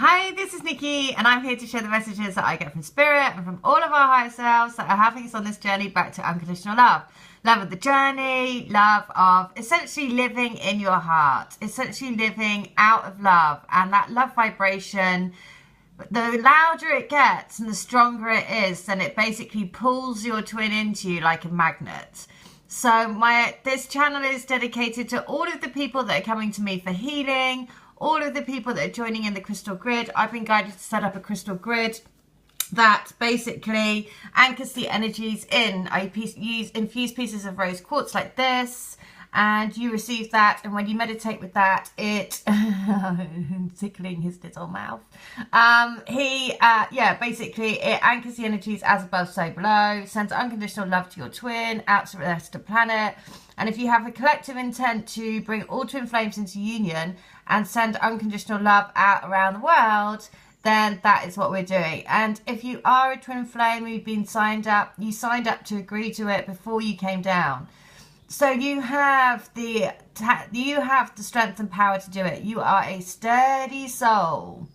Hi, this is Nikki, and I'm here to share the messages that I get from Spirit and from all of our higher selves that are having us on this journey back to unconditional love. Love of the journey, love of essentially living in your heart, essentially living out of love, and that love vibration, the louder it gets and the stronger it is, then it basically pulls your twin into you like a magnet. So this channel is dedicated to all of the people that are coming to me for healing, all of the people that are joining in the crystal grid. I've been guided to set up a crystal grid that basically anchors the energies in. I infuse pieces of rose quartz like this, and you receive that, and when you meditate with that, it tickling his little mouth, basically it anchors the energies as above so below, sends unconditional love to your twin, out to the rest of the planet. And if you have a collective intent to bring all twin flames into union and send unconditional love out around the world, then that is what we're doing. And if you are a twin flame, you signed up to agree to it before you came down. So you have the strength and power to do it. You are a sturdy soul.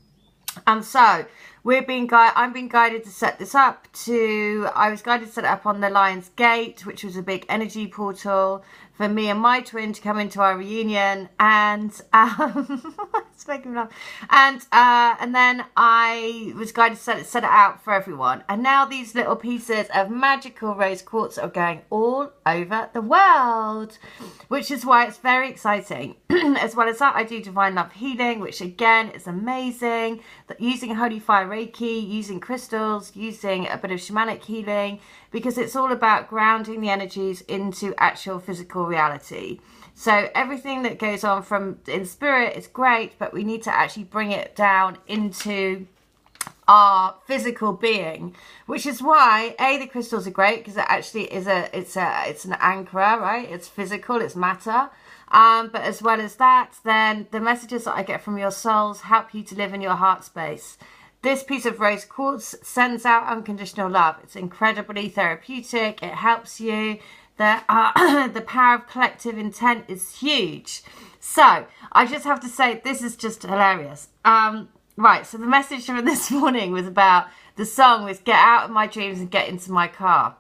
And so I'm being guided to set this up. I was guided to set it up on the Lion's Gate, which was a big energy portal for me and my twin to come into our reunion, and it's making me laugh. And then I was guided to set it out for everyone. And now these little pieces of magical rose quartz are going all over the world, which is why it's very exciting. As well as that, I do divine love healing, which again is amazing. Using Holy Fire Reiki, using crystals, using a bit of shamanic healing, because it's all about grounding the energies into actual physical reality. So everything that goes on in spirit is great, but we need to actually bring it down into our physical being, which is why the crystals are great, because it actually is it's an anchor, right? It's physical, it's matter. But as well as that, then the messages that I get from your souls help you to live in your heart space. This piece of rose quartz sends out unconditional love. It's incredibly therapeutic. It helps you. The power of collective intent is huge. So I just have to say, this is just hilarious. Right, so the message from this morning was about the song was Get Out of My Dreams and Get Into My Car.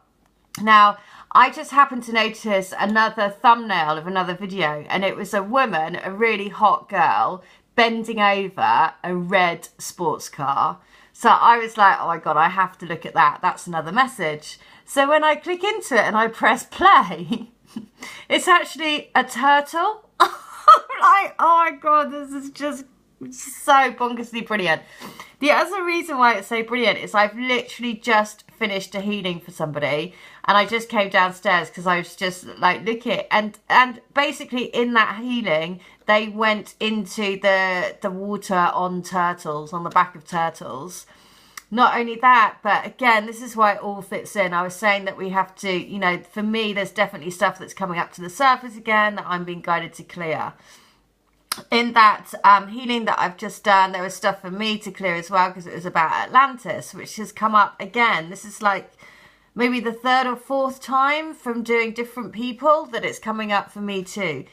Now, I just happened to notice another thumbnail of another video, and it was a woman, a really hot girl, bending over a red sports car. So I was like, oh my God, I have to look at that. That's another message. So when I click into it and I press play, it's actually a turtle. I'm like, oh my God, this is just so bonkersly brilliant. The other reason why it's so brilliant is I've literally just finished a healing for somebody, and I just came downstairs because I was just like, look it, and basically in that healing they went into the water on turtles, on the back of turtles. Not only that, but again, this is why it all fits in. I was saying that we have to, for me, there's definitely stuff that's coming up to the surface again that I'm being guided to clear. In that healing that I've just done, there was stuff for me to clear as well, because it was about Atlantis, which has come up again. This is like maybe the third or fourth time from doing different people that it's coming up for me too.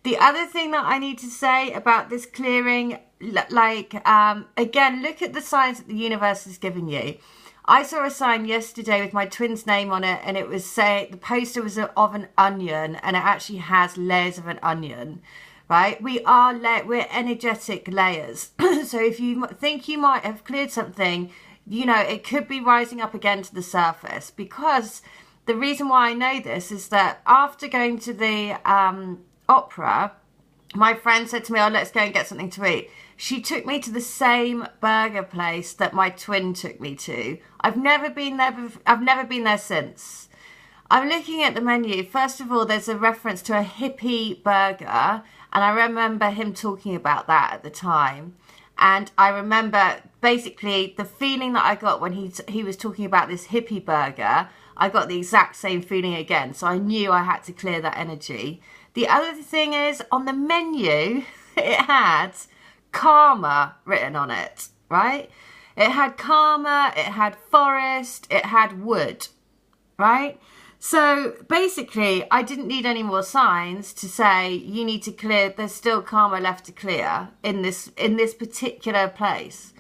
The other thing that I need to say about this clearing, again, look at the signs that the universe is giving you. I saw a sign yesterday with my twin's name on it, and it was the poster was of an onion, and it actually has layers of an onion. Right, we're energetic layers. So if you think you might have cleared something, it could be rising up again to the surface. Because the reason why I know this is that after going to the opera, my friend said to me, oh, let's go and get something to eat. She took me to the same burger place that my twin took me to. I've never been there I've never been there since. I'm looking at the menu. First of all, there's a reference to a hippie burger, and I remember him talking about that at the time. And I remember basically the feeling that I got when he was talking about this hippie burger. I got the exact same feeling again, so I knew I had to clear that energy. The other thing is, on the menu, it had karma written on it, right? It had karma, it had forest, it had wood, right? So basically, I didn't need any more signs to say you need to clear. There's still karma left to clear in this particular place.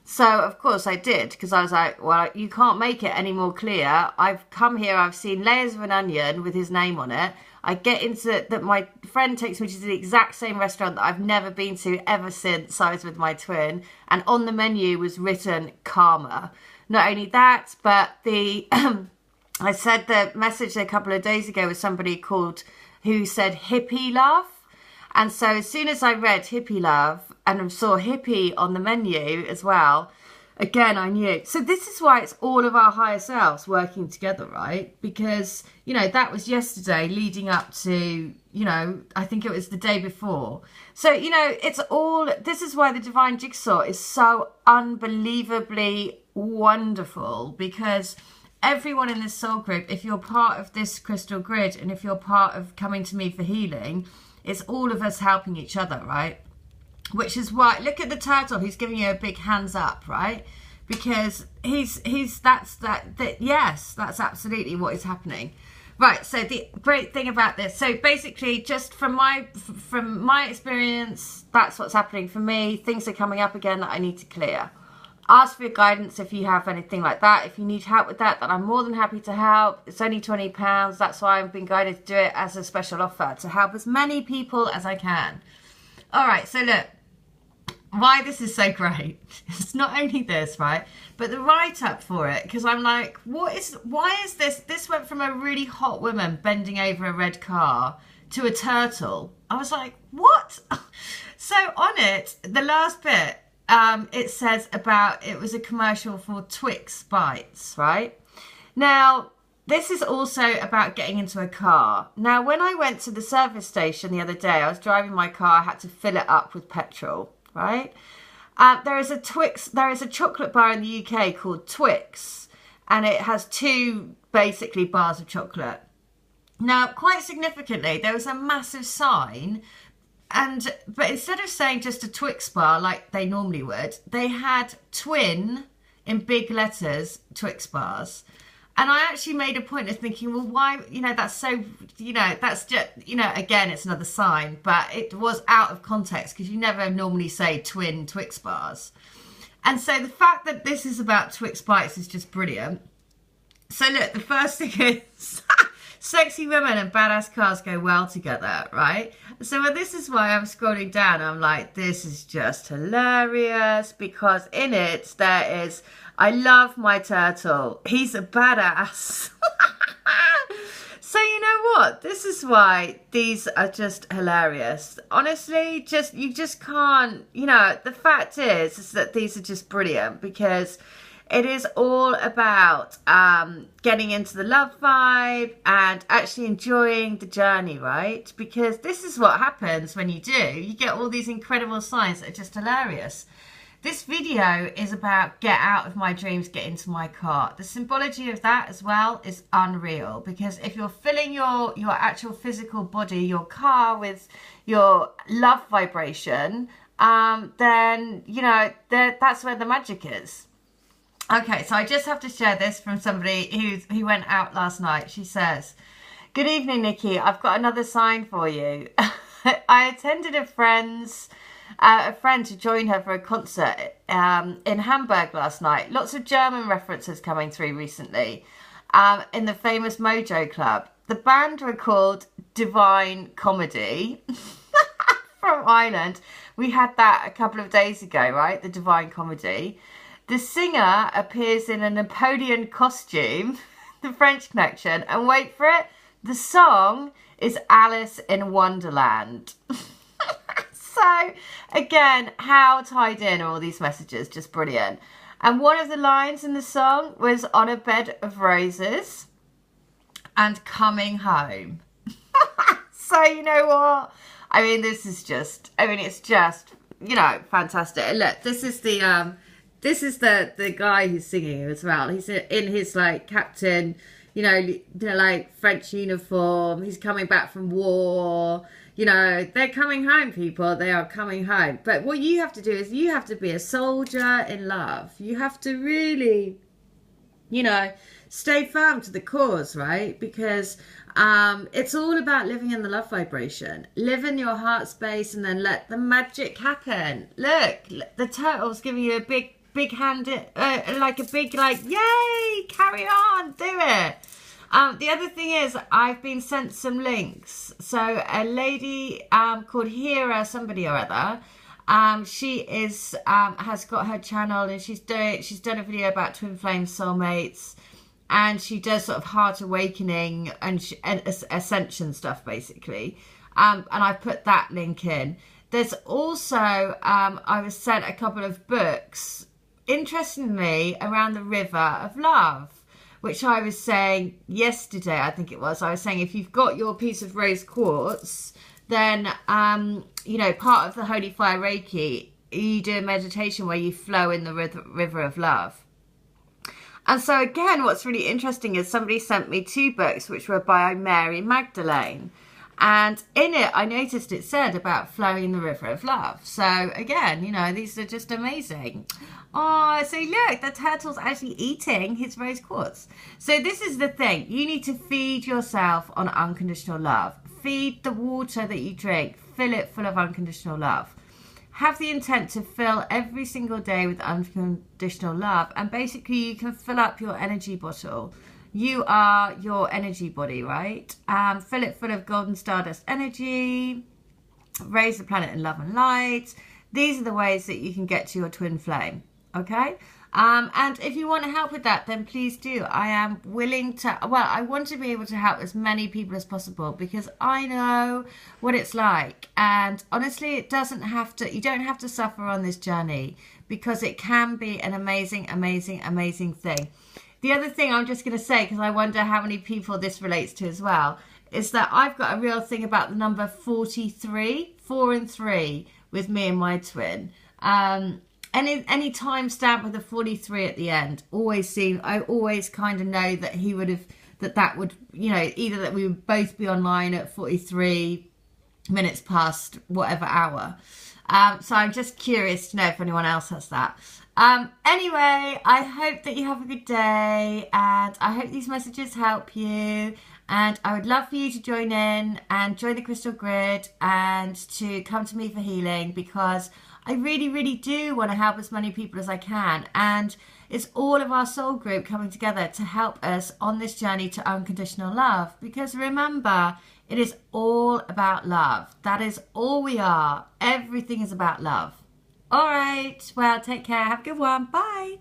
So, of course, I did, because I was like, well, you can't make it any more clear. I've come here, I've seen layers of an onion with his name on it. I get into that, my friend takes me to the exact same restaurant that I've never been to ever since I was with my twin. And on the menu was written karma. Not only that, but the I said the message a couple of days ago was somebody called who said hippie love. And so as soon as I read hippie love and saw hippie on the menu as well, again, I knew. So this is why it's all of our higher selves working together, right? Because, you know, that was yesterday leading up to, you know, I think it was the day before. So, you know, it's all, this is why the Divine Jigsaw is so unbelievably wonderful, because everyone in this soul group, if you're part of this crystal grid and if you're part of coming to me for healing, it's all of us helping each other, right? Which is why, look at the turtle who's giving you a big hands up, right? Because that's absolutely what is happening. Right, so the great thing about this, so basically just from my experience, that's what's happening for me. Things are coming up again that I need to clear. Ask for your guidance if you have anything like that. If you need help with that, then I'm more than happy to help. It's only £20. That's why I've been guided to do it as a special offer, to help as many people as I can. All right, so look, why this is so great. It's not only this, right, but the write-up for it, because I'm like, why is this? This went from a really hot woman bending over a red car to a turtle. I was like, what? So on it, the last bit, it says about it was a commercial for Twix bites, right? Now, this is also about getting into a car. Now, when I went to the service station the other day, I was driving my car, I had to fill it up with petrol, right? There is a chocolate bar in the UK called Twix, and it has 2 basically bars of chocolate. Now, quite significantly, there was a massive sign, but instead of saying just a Twix bar like they normally would, they had twin in big letters Twix bars. And I actually made a point of thinking, well, why, you know, that's so, you know, that's just, you know, again, it's another sign, but it was out of context because you never normally say twin Twix bars. And so the fact that this is about Twix bites is just brilliant. So look, the first thing is sexy women and badass cars go well together, right? So this is why I'm scrolling down. I'm like, this is just hilarious, because in it there is, I love my turtle. He's a badass. So you know what? This is why these are just hilarious. Honestly, you just can't, you know, the fact is that these are just brilliant, because it is all about getting into the love vibe and actually enjoying the journey, right? Because this is what happens when you do. You get all these incredible signs that are just hilarious. This video is about get out of my dreams, get into my car. The symbology of that as well is unreal, because if you're filling your actual physical body, your car, with your love vibration, then, you know, that's where the magic is. Okay, so I just have to share this from somebody who went out last night. She says, "Good evening, Nikki. I've got another sign for you. I attended a friend to join her for a concert in Hamburg last night. Lots of German references coming through recently in the famous Mojo Club. The band were called Divine Comedy from Ireland. We had that a couple of days ago, right? The Divine Comedy. The singer appears in a Napoleon costume, the French Connection, and wait for it, the song is Alice in Wonderland." So, again, how tied in are all these messages? Just brilliant. And one of the lines in the song was "on a bed of roses and coming home." So, you know what? I mean, this is just, I mean, it's just, you know, fantastic. And look, this is the guy who's singing as well. He's in his, like, captain, you know, like, French uniform. He's coming back from war. You know, they're coming home, people. They are coming home. But what you have to do is you have to be a soldier in love. You have to really, you know, stay firm to the cause, right? Because it's all about living in the love vibration. Live in your heart space and then let the magic happen. Look, the turtle's giving you a big big hand, like a big, like, yay, carry on, do it. The other thing is, I've been sent some links. So a lady called Hieros, somebody or other, she is has got her channel, and she's done a video about twin flame soulmates, and she does sort of heart awakening and ascension stuff basically. And I put that link in. There's also I was sent a couple of books, interestingly, around the river of love, which I was saying yesterday, I think it was. I was saying if you've got your piece of rose quartz, then, you know, part of the Holy Fire Reiki, you do a meditation where you flow in the river of love. And so again, what's really interesting is somebody sent me 2 books, which were by Magdalene. And in it, I noticed it said about flowing in the river of love. So again, you know, these are just amazing. Oh, so look, the turtle's actually eating his rose quartz. So this is the thing. You need to feed yourself on unconditional love. Feed the water that you drink. Fill it full of unconditional love. Have the intent to fill every single day with unconditional love. And basically, you can fill up your energy bottle. You are your energy body, right? Fill it full of golden stardust energy. Raise the planet in love and light. These are the ways that you can get to your twin flame. Okay, and if you want to help with that, then please do. I am willing to, well, I want to be able to help as many people as possible, because I know what it's like. And honestly, it doesn't have to, you don't have to suffer on this journey, because it can be an amazing, amazing, amazing thing. The other thing I'm just going to say, because I wonder how many people this relates to as well, is that I've got a real thing about the number 43, 4 and 3 with me and my twin. Any time stamp with a 43 at the end, I always kind of know that he would have, that would, you know, either that we would both be online at 43 minutes past whatever hour. So I'm just curious to know if anyone else has that. Anyway, I hope that you have a good day, and I hope these messages help you. And I would love for you to join in and join the Crystal Grid and to come to me for healing, because I really, really do want to help as many people as I can. And it's all of our soul group coming together to help us on this journey to unconditional love. Because remember, it is all about love. That is all we are. Everything is about love. All right. Well, take care. Have a good one. Bye.